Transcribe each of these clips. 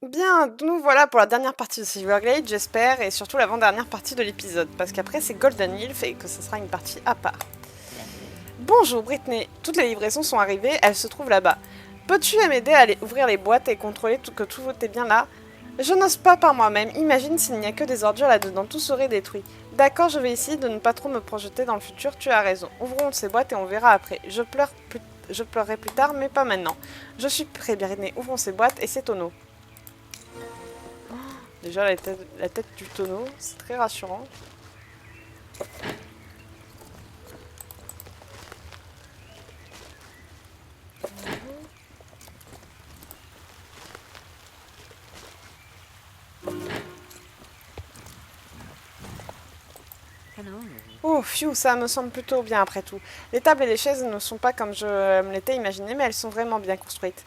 Bien, nous voilà pour la dernière partie de Silverglade, j'espère, et surtout l'avant-dernière partie de l'épisode, parce qu'après c'est Golden Hill et que ce sera une partie à part. Bonjour Brittany, toutes les livraisons sont arrivées, elles se trouvent là-bas. Peux-tu m'aider à aller ouvrir les boîtes et contrôler que tout est bien là? Je n'ose pas par moi-même, imagine s'il n'y a que des ordures là-dedans, tout serait détruit. D'accord, je vais essayer de ne pas trop me projeter dans le futur, tu as raison. Ouvrons ces boîtes et on verra après. Je pleurerai plus tard, mais pas maintenant. Je suis prêt, Brittany, ouvrons ces boîtes et ces tonneaux. Déjà la tête du tonneau, c'est très rassurant. Oh, phew, ça me semble plutôt bien après tout. Les tables et les chaises ne sont pas comme je me l'étais imaginé, mais elles sont vraiment bien construites.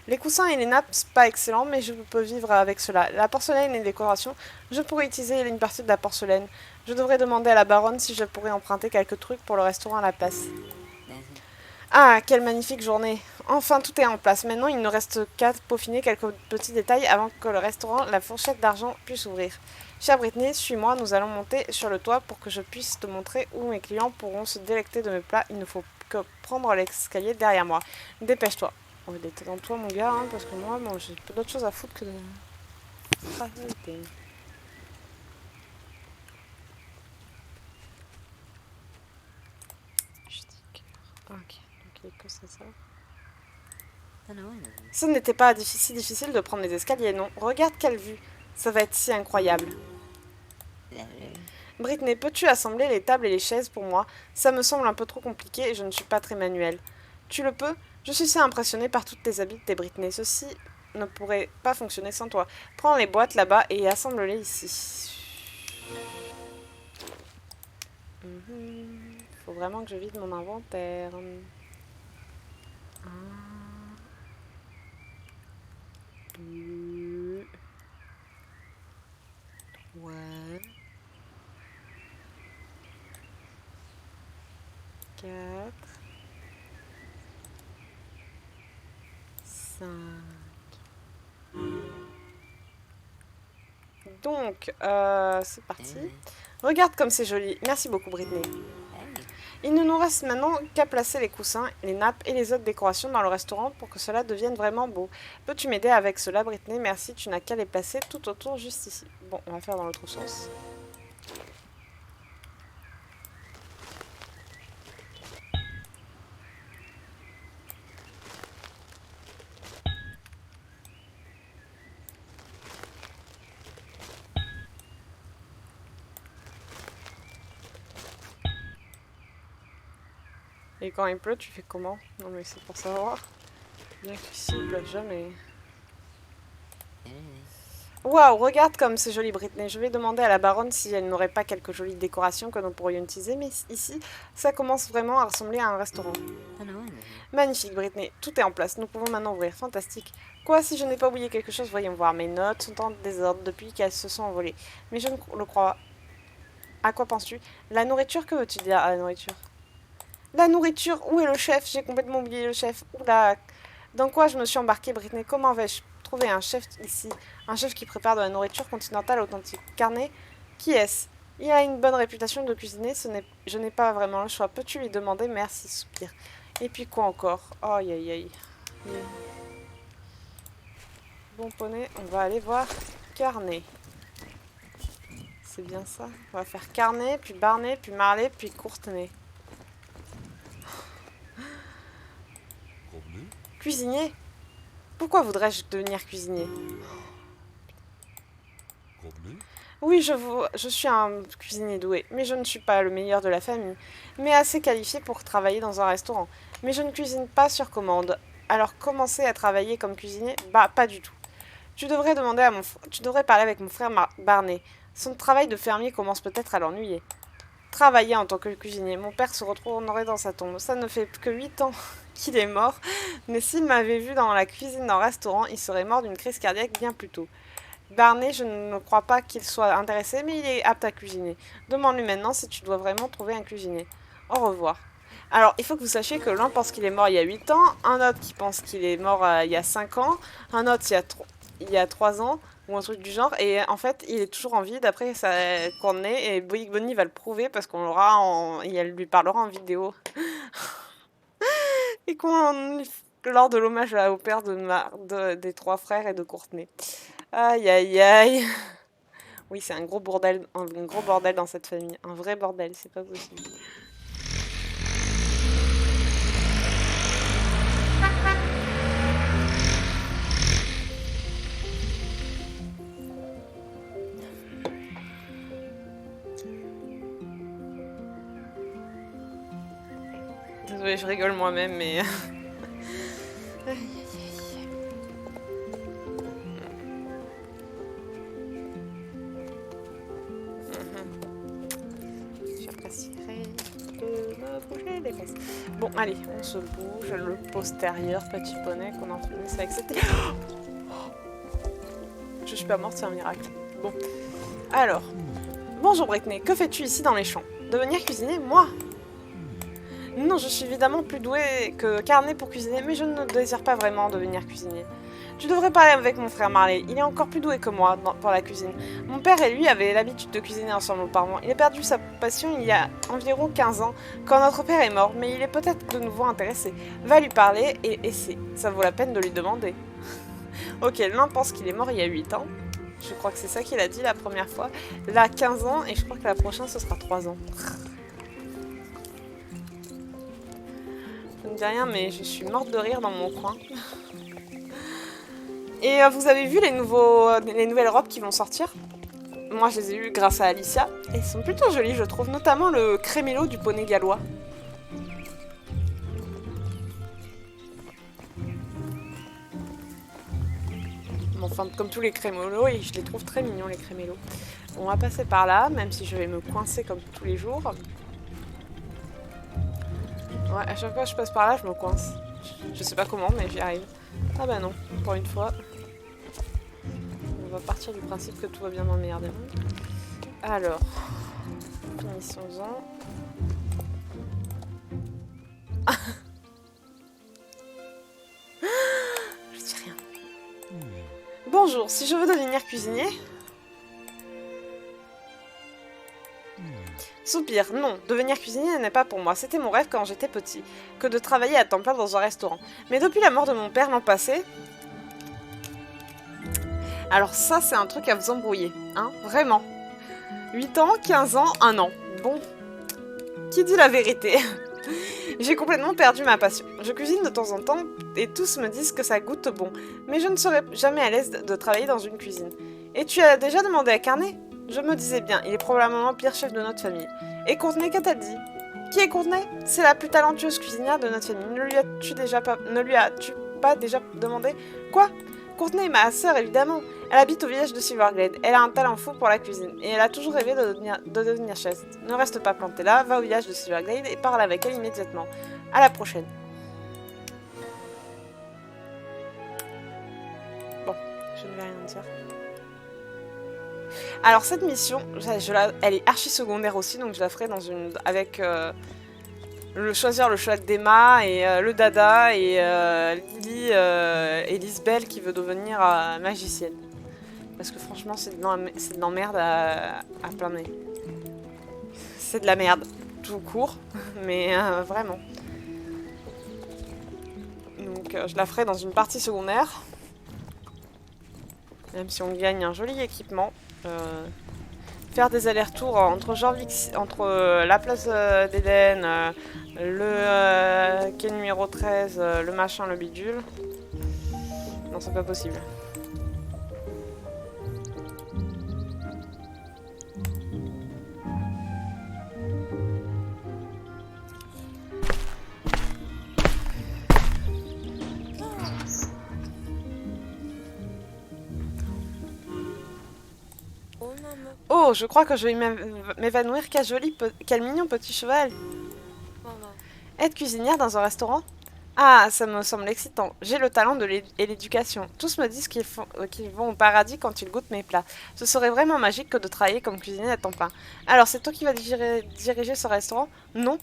Les coussins et les nappes, pas excellents, mais je peux vivre avec cela. La porcelaine et les décorations, je pourrais utiliser une partie de la porcelaine. Je devrais demander à la baronne si je pourrais emprunter quelques trucs pour le restaurant à la place. Ah, quelle magnifique journée! Enfin, tout est en place. Maintenant, il ne reste qu'à peaufiner quelques petits détails avant que le restaurant La Fourchette d'Argent puisse ouvrir. Chère Brittany, suis-moi, nous allons monter sur le toit pour que je puisse te montrer où mes clients pourront se délecter de mes plats. Il ne faut que prendre l'escalier derrière moi. Dépêche-toi. Oh, il était dans toi, mon gars, hein, parce que moi, bon, j'ai d'autres choses à foutre que de travailler. Ok, donc il est que ça. Ce n'était pas si difficile de prendre les escaliers, non. Regarde quelle vue. Ça va être si incroyable. Brittany, peux-tu assembler les tables et les chaises pour moi? Ça me semble un peu trop compliqué et je ne suis pas très manuelle. Tu le peux? Je suis si impressionnée par toutes tes habiletés, Brittany. Ceci ne pourrait pas fonctionner sans toi. Prends les boîtes là-bas et assemble-les ici. Faut vraiment que je vide mon inventaire. Un, deux, trois, quatre, 5. Donc, c'est parti. Regarde comme c'est joli. Merci beaucoup, Brittany. Il ne nous reste maintenant qu'à placer les coussins, les nappes et les autres décorations dans le restaurant pour que cela devienne vraiment beau. Peux-tu m'aider avec cela, Brittany? Merci, tu n'as qu'à les placer tout autour, juste ici. Bon, on va faire dans l'autre sens. Et quand il pleut, tu fais comment? Non mais c'est pour savoir. Bien qu'ici, il pleut jamais. Waouh, regarde comme c'est joli, Brittany. Je vais demander à la baronne si elle n'aurait pas quelques jolies décorations que nous pourrions utiliser, mais ici, ça commence vraiment à ressembler à un restaurant. Magnifique, Brittany. Tout est en place. Nous pouvons maintenant ouvrir. Fantastique. Quoi, si je n'ai pas oublié quelque chose, voyons voir. Mes notes sont en désordre depuis qu'elles se sont envolées. Mais je ne le crois. À quoi penses-tu? La nourriture, que veux-tu dire à la nourriture? La nourriture, où est le chef? J'ai complètement oublié le chef. Oula. Dans quoi je me suis embarquée, Brittany? Comment vais-je trouver un chef ici? Un chef qui prépare de la nourriture continentale authentique. Carnet? Qui est-ce? Il a une bonne réputation de cuisiner, je n'ai pas vraiment le choix. Peux-tu lui demander? Merci, soupir. Et puis quoi encore? Aïe aïe aïe. Bon poney, on va aller voir Carnet. C'est bien ça. On va faire Carnet, puis Barnet, puis Marlet, puis Courtenay. Cuisinier? Pourquoi voudrais-je devenir cuisinier? Oui, je suis un cuisinier doué, mais je ne suis pas le meilleur de la famille, mais assez qualifié pour travailler dans un restaurant. Mais je ne cuisine pas sur commande. Alors commencer à travailler comme cuisinier? Bah, pas du tout. Tu devrais parler avec mon frère Barney. Son travail de fermier commence peut-être à l'ennuyer. Travailler en tant que cuisinier, mon père se retournerait dans sa tombe. Ça ne fait que 8 ans qu'il est mort, mais s'il m'avait vu dans la cuisine d'un restaurant, il serait mort d'une crise cardiaque bien plus tôt. Barney, je ne crois pas qu'il soit intéressé, mais il est apte à cuisiner. Demande-lui maintenant si tu dois vraiment trouver un cuisinier. Au revoir. Alors, il faut que vous sachiez que l'un pense qu'il est mort il y a 8 ans, un autre qui pense qu'il est mort il y a 5 ans, un autre il y a il y a 3 ans, ou un truc du genre, et en fait, il est toujours en vie d'après sa Courtney, et Boy Bunny va le prouver parce qu'on l'aura et elle lui parlera en vidéo. Et lors de l'hommage au père des 3 frères et de Courtney. Aïe aïe aïe. Oui, c'est un gros bordel dans cette famille. Un vrai bordel, c'est pas possible. Désolée, je rigole moi-même, mais... J'apprécierais de me bouger les fesses. Bon, allez, on se bouge. Le postérieur, petit poney qu'on en finisse avec cette... Je suis pas morte, c'est un miracle. Bon, alors... Bonjour Britney, que fais-tu ici dans les champs? Devenir cuisinier, moi? Non, je suis évidemment plus douée que Carnet pour cuisiner, mais je ne désire pas vraiment devenir cuisinier. Tu devrais parler avec mon frère Marley, il est encore plus doué que moi pour la cuisine. Mon père et lui avaient l'habitude de cuisiner ensemble auparavant. Il a perdu sa passion il y a environ 15 ans, quand notre père est mort, mais il est peut-être de nouveau intéressé. Va lui parler et essaie, ça vaut la peine de lui demander. Ok, l'un pense qu'il est mort il y a 8 ans. Je crois que c'est ça qu'il a dit la première fois. Là, 15 ans, et je crois que la prochaine, ce sera 3 ans. Je ne dis rien, mais je suis morte de rire dans mon coin. Et vous avez vu les nouvelles robes qui vont sortir? Moi, je les ai eues grâce à Alicia. Et elles sont plutôt jolies, je trouve. Notamment le crémélo du poney gallois. Enfin, comme tous les crémélos, et je les trouve très mignons, les crémélos. On va passer par là, même si je vais me coincer comme tous les jours. Ouais, à chaque fois que je passe par là, je me coince. Je sais pas comment, mais j'y arrive. Ah bah non, pour une fois. On va partir du principe que tout va bien dans le meilleur des mondes. Alors, finissons-en. Je dis rien. Bonjour, si je veux devenir cuisinier... Soupir, non, devenir cuisinier n'est pas pour moi. C'était mon rêve quand j'étais petit, que de travailler à temps plein dans un restaurant. Mais depuis la mort de mon père l'an passé... Alors ça, c'est un truc à vous embrouiller, hein, vraiment. 8 ans, 15 ans, 1 an. Bon, qui dit la vérité? J'ai complètement perdu ma passion. Je cuisine de temps en temps et tous me disent que ça goûte bon, mais je ne serai jamais à l'aise de travailler dans une cuisine. Et tu as déjà demandé à Carnet? Je me disais bien, il est probablement le pire chef de notre famille. Et Courtney, qu'a-t-elle dit? Qui est Courtney? C'est la plus talentueuse cuisinière de notre famille. Ne lui as-tu pas déjà demandé? Quoi? Courtney est ma sœur, évidemment. Elle habite au village de Silverglade. Elle a un talent fou pour la cuisine. Et elle a toujours rêvé de devenir chef. Ne reste pas planté là, va au village de Silverglade et parle avec elle immédiatement. À la prochaine. Bon, je ne vais rien dire. Alors cette mission, elle est archi secondaire aussi, donc je la ferai avec choisir le choix d'Emma et le Dada et Lily et Lisbelle qui veut devenir magicienne. Parce que franchement c'est de l'emmerde à plein nez. C'est de la merde, tout court, mais vraiment. Donc je la ferai dans une partie secondaire. Même si on gagne un joli équipement. Faire des allers-retours entre la place d'Éden, le quai numéro 13, le machin, le bidule. Non, c'est pas possible. Oh, je crois que je vais m'évanouir. Quel mignon petit cheval. Être cuisinière dans un restaurant? Ah, ça me semble excitant. J'ai le talent et l'éducation. Tous me disent qu'ils vont au paradis quand ils goûtent mes plats. Ce serait vraiment magique que de travailler comme cuisinier à temps plein. Alors, c'est toi qui vas diriger ce restaurant? Non?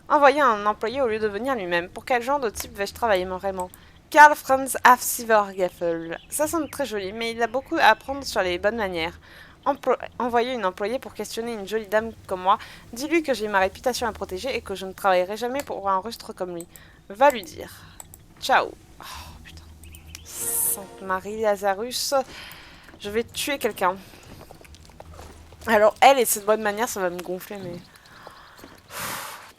Envoyer un employé au lieu de venir lui-même. Pour quel genre de type vais-je travailler vraiment? Karl Franz Afsivergeffel. Ça semble très joli, mais il a beaucoup à apprendre sur les bonnes manières. Envoyer une employée pour questionner une jolie dame comme moi, dis-lui que j'ai ma réputation à protéger et que je ne travaillerai jamais pour un rustre comme lui. Va lui dire. Ciao. Oh, putain. Sainte Marie Lazarus. Je vais tuer quelqu'un. Alors, elle et cette bonne manière, ça va me gonfler, mais...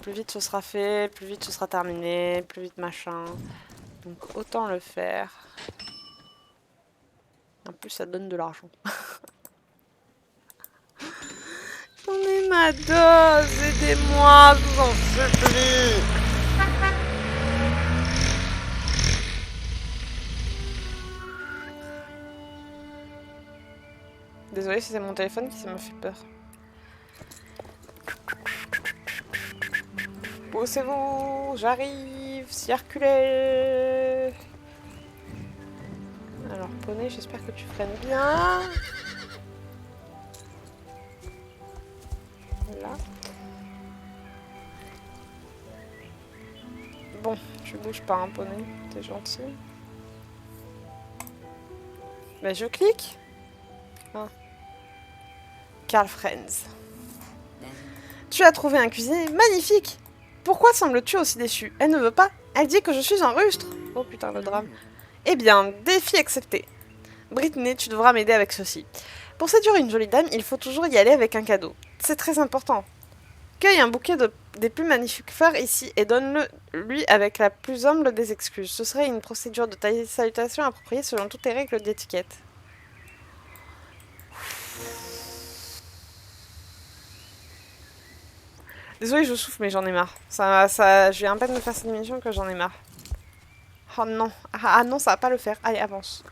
Plus vite ce sera fait, plus vite ce sera terminé, plus vite machin. Donc, autant le faire. En plus, ça donne de l'argent. J'en ai ma dose, aidez-moi, je vous en supplie. Désolée si c'est mon téléphone qui ça me fait peur. Poussez-vous, j'arrive, circulez. Alors, poney, j'espère que tu freines bien. Là. Bon, tu bouges pas, hein, poney, t'es gentil. Mais je clique. Ah. Karl Franz. Tu as trouvé un cuisinier magnifique. Pourquoi sembles-tu aussi déçu? Elle ne veut pas. Elle dit que je suis un rustre. Oh putain, le drame. Eh bien, défi accepté. Brittany, tu devras m'aider avec ceci. Pour séduire une jolie dame, il faut toujours y aller avec un cadeau. C'est très important. Cueille un bouquet des plus magnifiques fleurs ici et donne-le lui avec la plus humble des excuses. Ce serait une procédure de salutation appropriée selon toutes les règles d'étiquette. Désolée, je souffle, mais j'en ai marre. Je viens à peine de faire cette mission que j'en ai marre. Oh non. Ah non, ça va pas le faire. Allez, avance.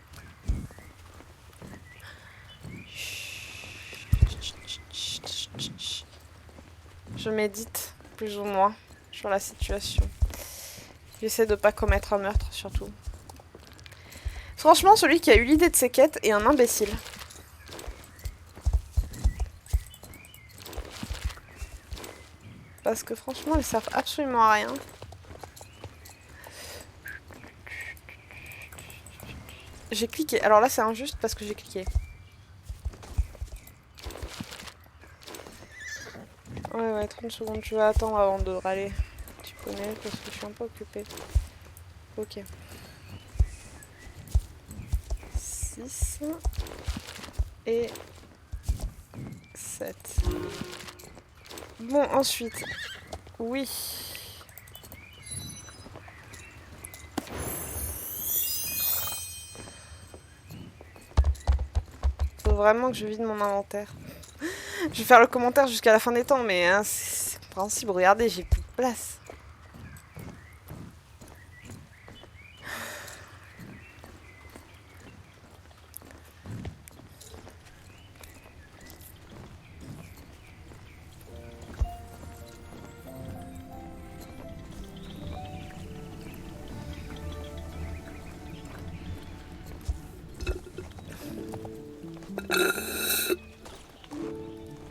Je médite, plus ou moins, sur la situation. J'essaie de pas commettre un meurtre, surtout. Franchement, celui qui a eu l'idée de ces quêtes est un imbécile. Parce que franchement, elles servent absolument à rien. J'ai cliqué. Alors là, c'est injuste parce que j'ai cliqué. Ouais, 30 secondes. Tu vas attendre avant de râler. Tu connais parce que je suis un peu occupée. Ok. 6 et 7. Bon, ensuite. Oui. Faut vraiment que je vide mon inventaire. Je vais faire le commentaire jusqu'à la fin des temps, mais hein, c'est compréhensible. Regardez, j'ai plus de place.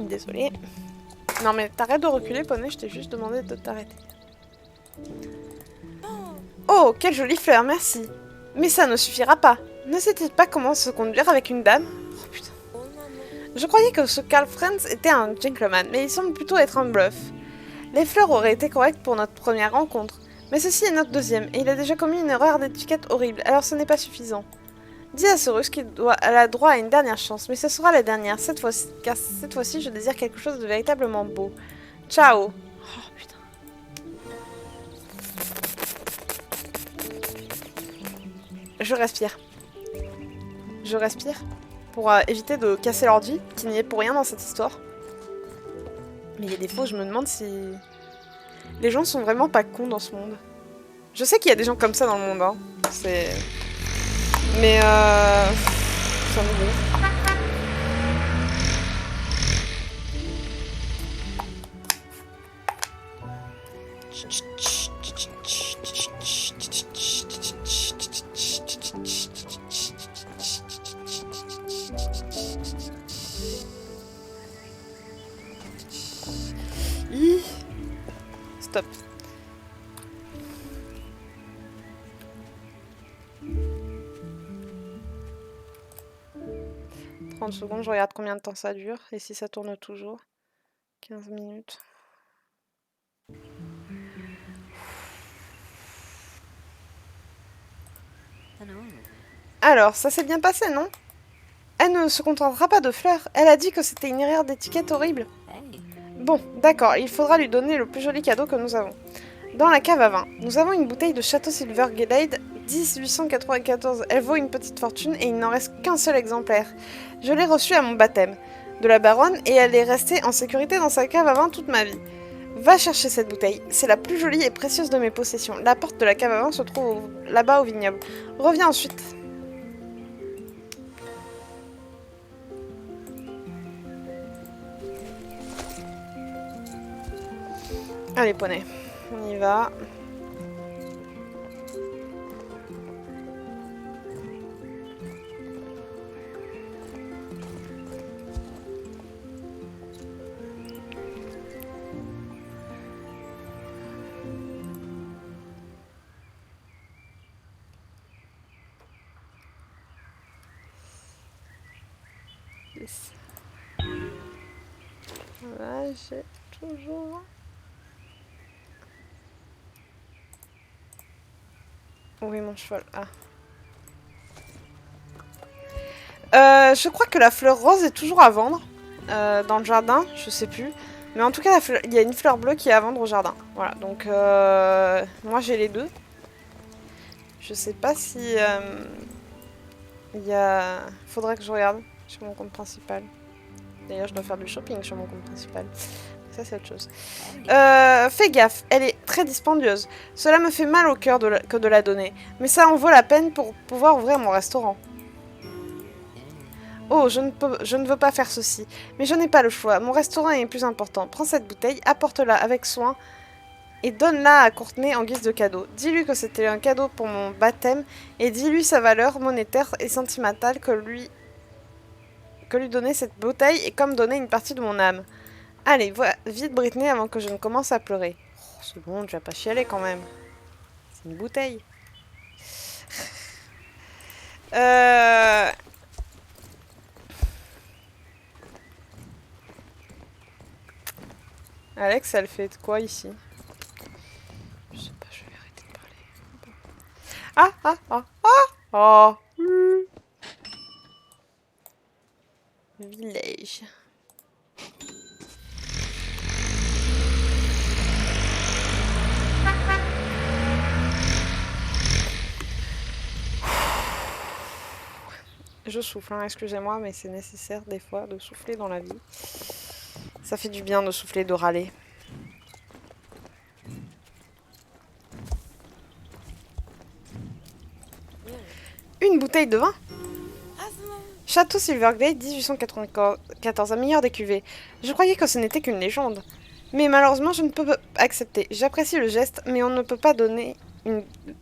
Désolée. Non mais t'arrêtes de reculer, poney, je t'ai juste demandé de t'arrêter. Oh, quelle jolie fleur, merci. Mais ça ne suffira pas. Ne sais-tu pas comment se conduire avec une dame? Oh putain. Je croyais que ce Karl Franz était un gentleman, mais il semble plutôt être un bluff. Les fleurs auraient été correctes pour notre première rencontre, mais ceci est notre deuxième, et il a déjà commis une erreur d'étiquette horrible, alors ce n'est pas suffisant. Dis à ce russe qu'elle a droit à une dernière chance, mais ce sera la dernière, cette fois-ci, car cette fois-ci je désire quelque chose de véritablement beau. Ciao. Oh putain. Je respire. Je respire pour éviter de casser l'ordi, qui n'y est pour rien dans cette histoire. Mais il y a des fois où je me demande si les gens sont vraiment pas cons dans ce monde. Je sais qu'il y a des gens comme ça dans le monde, hein. C'est... Mais ça me gonfle. Stop. 30 secondes, je regarde combien de temps ça dure et si ça tourne toujours. 15 minutes. Alors, ça s'est bien passé, non? Elle ne se contentera pas de fleurs. Elle a dit que c'était une erreur d'étiquette horrible. Bon, d'accord, il faudra lui donner le plus joli cadeau que nous avons. Dans la cave à vin, nous avons une bouteille de Château Silverglade 1894. Elle vaut une petite fortune et il n'en reste qu'un seul exemplaire. Je l'ai reçue à mon baptême de la baronne et elle est restée en sécurité dans sa cave à vin toute ma vie. Va chercher cette bouteille, c'est la plus jolie et précieuse de mes possessions. La porte de la cave à vin se trouve là-bas au vignoble. Reviens ensuite. Allez, poney, on y va. Voilà, j'ai toujours... Oui, mon cheval. Ah. Je crois que la fleur rose est toujours à vendre dans le jardin, je sais plus. Mais en tout cas, il y a une fleur bleue qui est à vendre au jardin. Voilà, donc moi j'ai les deux. Je sais pas si il y a... Faudrait que je regarde sur mon compte principal. D'ailleurs, je dois faire du shopping sur mon compte principal. Ça, c'est autre chose. Fais gaffe, elle est très dispendieuse. Cela me fait mal au cœur que de la donner. Mais ça en vaut la peine pour pouvoir ouvrir mon restaurant. Oh, je ne veux pas faire ceci. Mais je n'ai pas le choix. Mon restaurant est plus important. Prends cette bouteille, apporte-la avec soin et donne-la à Courtenay en guise de cadeau. Dis-lui que c'était un cadeau pour mon baptême et dis-lui sa valeur monétaire et sentimentale que lui donner cette bouteille est comme donner une partie de mon âme. Allez, vite Britney avant que je ne commence à pleurer. Oh, c'est bon, tu vas pas chialer quand même. C'est une bouteille. Alex, elle fait quoi ici? Je sais pas, je vais arrêter de parler. Ah, ah, ah, ah, oh. Village. Je souffle, hein, excusez-moi, mais c'est nécessaire des fois de souffler dans la vie. Ça fait du bien de souffler, de râler. Une bouteille de vin? Château Silverglade 1894, un meilleur des cuvées. Je croyais que ce n'était qu'une légende. Mais malheureusement, je ne peux pas accepter. J'apprécie le geste, mais on ne peut pas donner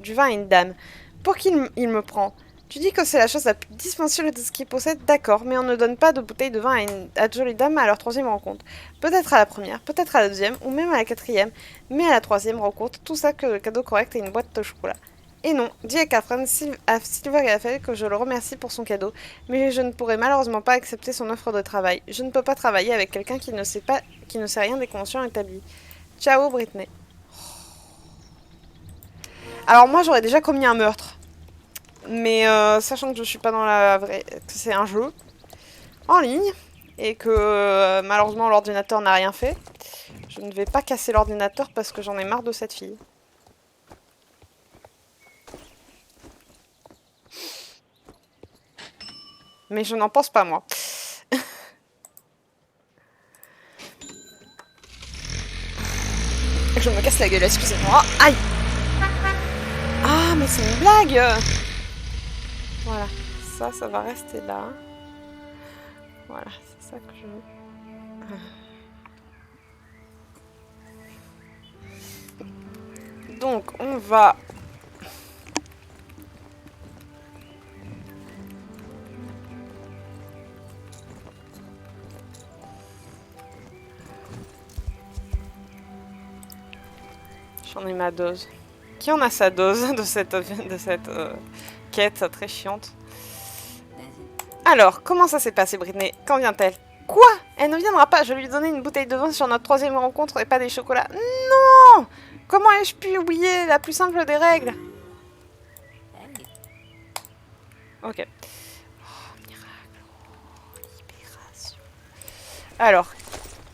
du vin à une dame. Pour qui il me prend? Tu dis que c'est la chose la plus dispensieuse de ce qu'il possède, d'accord, mais on ne donne pas de bouteille de vin à de jolies dames à leur troisième rencontre. Peut-être à la première, peut-être à la deuxième, ou même à la quatrième, mais à la troisième rencontre, tout ça que le cadeau correct et une boîte de chocolat. Et non, dis à Catherine à Silverglade que je le remercie pour son cadeau, mais je ne pourrai malheureusement pas accepter son offre de travail. Je ne peux pas travailler avec quelqu'un qui ne sait rien des conventions établies. Ciao, Britney. Alors moi, j'aurais déjà commis un meurtre. Mais sachant que je suis pas dans la vraie... que c'est un jeu en ligne, et que malheureusement l'ordinateur n'a rien fait, je ne vais pas casser l'ordinateur parce que j'en ai marre de cette fille. Mais je n'en pense pas, moi. Je me casse la gueule, excusez-moi. Aïe! Ah, mais c'est une blague! Voilà, ça va rester là. Voilà, c'est ça que je veux. Donc, on va... J'en ai ma dose. Qui en a sa dose de cette quête très chiante? Alors, comment ça s'est passé, Britney? Quand vient-elle? Quoi? Elle ne viendra pas. Je lui ai donné une bouteille de vin sur notre troisième rencontre et pas des chocolats. Non! Comment ai-je pu oublier la plus simple des règles? Ok. Oh, miracle. Libération. Alors,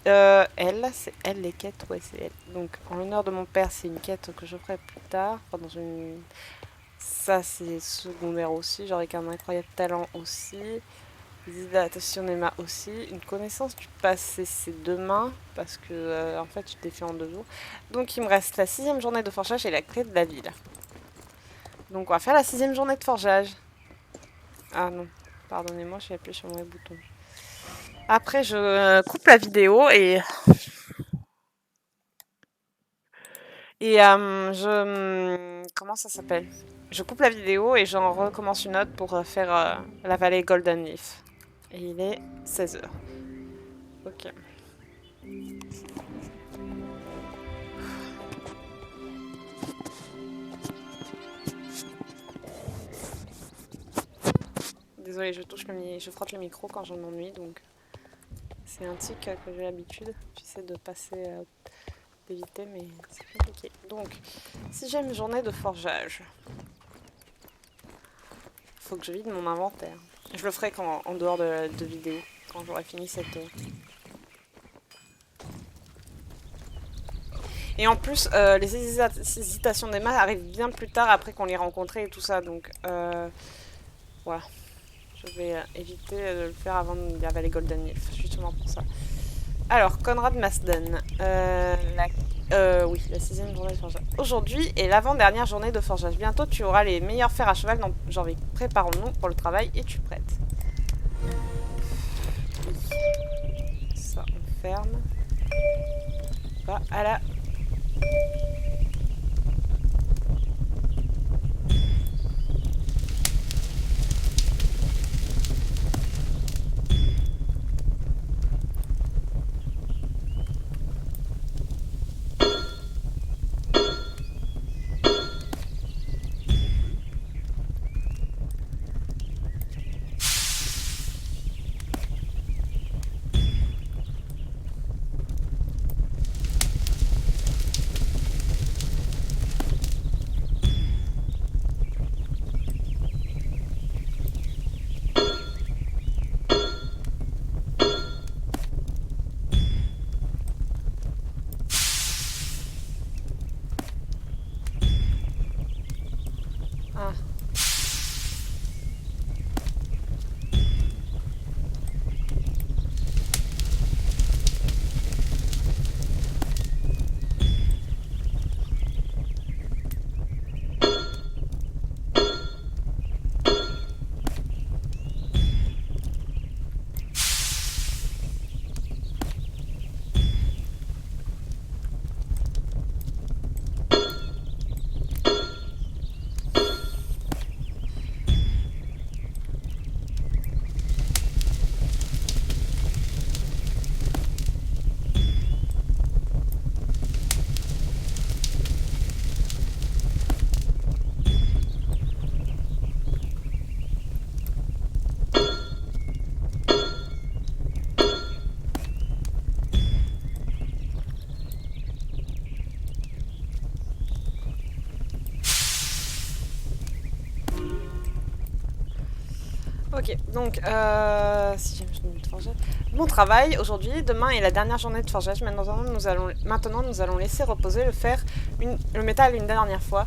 elle, c'est elle les quêtes, ouais, c'est elle. Donc, en l'honneur de mon père, c'est une quête que je ferai plus tard. Enfin, dans une... Ça, c'est secondaire aussi. Genre, avec un incroyable talent aussi. Dilatation Nema aussi. Une connaissance du passé, c'est demain. Parce que, en fait, je l'ai fait en 2 jours. Donc, il me reste la 6e journée de forgeage et la clé de la ville. Donc, on va faire la 6e journée de forgeage. Ah non, pardonnez-moi, j'ai appuyé sur le mauvais bouton. Après, je coupe la vidéo et comment ça s'appelle? Je coupe la vidéo et j'en recommence une autre pour faire la vallée Golden Leaf. Et il est 16 h. Ok. Désolée, je frotte le micro quand j'en m'ennuie, donc c'est un tic que j'ai l'habitude. J'essaie de passer, d'éviter, mais c'est compliqué. Donc, 6e journée de forgeage. Faut que je vide mon inventaire. Je le ferai quand, en dehors de vidéo, quand j'aurai fini cette... Et en plus, les hésitations d'Emma arrivent bien plus tard après qu'on les rencontré et tout ça, donc voilà. Je vais éviter de le faire avant de Valley Golden Leaf, justement pour ça. Alors, Conrad Masden. Oui, la 6e journée de forgeage. Aujourd'hui est l'avant-dernière journée de forgeage. Bientôt, tu auras les meilleurs fers à cheval dans Janvier. Préparons-nous pour le travail. Es-tu prête? Oui. Ça, on ferme. Va à la... Ah. Ok, donc, si j'aime de forgeage. Mon travail aujourd'hui, demain est la dernière journée de forgeage. Maintenant, nous allons laisser reposer le métal une dernière fois.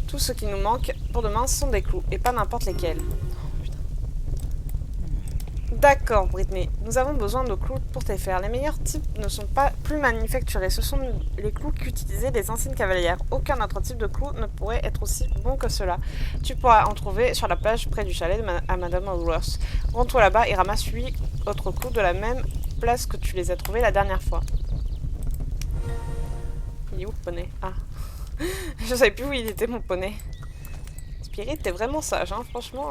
Tout ce qui nous manque pour demain sont des clous, et pas n'importe lesquels. D'accord, Britney. Nous avons besoin de clous pour tes fers. Les meilleurs types ne sont pas plus manufacturés. Ce sont les clous qu'utilisaient les anciennes cavalières. Aucun autre type de clou ne pourrait être aussi bon que cela. Tu pourras en trouver sur la plage près du chalet à Madame Woolworth. Rends-toi là-bas et ramasse 8 autres clous de la même place que tu les as trouvés la dernière fois. Il est où le poney? Ah. Je savais plus où il était mon poney. Spirit, t'es vraiment sage, hein, franchement.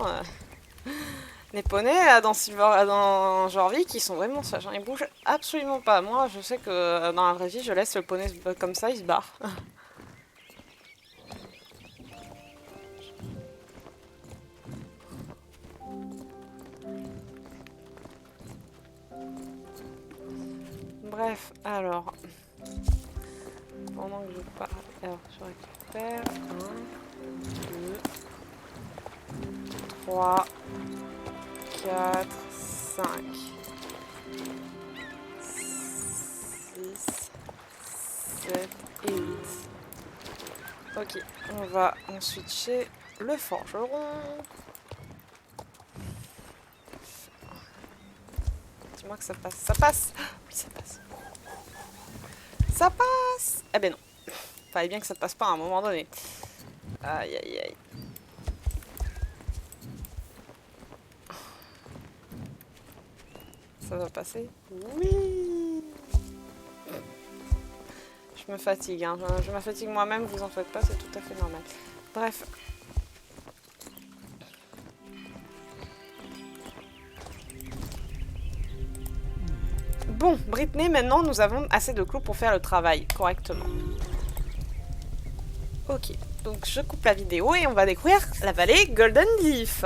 Les poneys dans Jorvik, ils sont vraiment sages, hein. Ils bougent absolument pas. Moi, je sais que dans la vraie vie, je laisse le poney comme ça, il se barre. Bref, alors... Pendant que je parle... Alors, je récupère... 1, 2, 3, 4, 5, 6, 7 et 8. Ok, on va ensuite chez le forgeron. Dis-moi que ça passe. Ça passe! Oui, ça passe. Ça passe! Eh ben non. Fallait bien que ça passe pas à un moment donné. Aïe aïe aïe. Ça va passer? Oui! Je me fatigue, hein. Je me fatigue moi-même, vous en faites pas, c'est tout à fait normal. Bref. Bon, Brittany, maintenant nous avons assez de clous pour faire le travail correctement. Ok, donc je coupe la vidéo et on va découvrir la vallée Golden Leaf.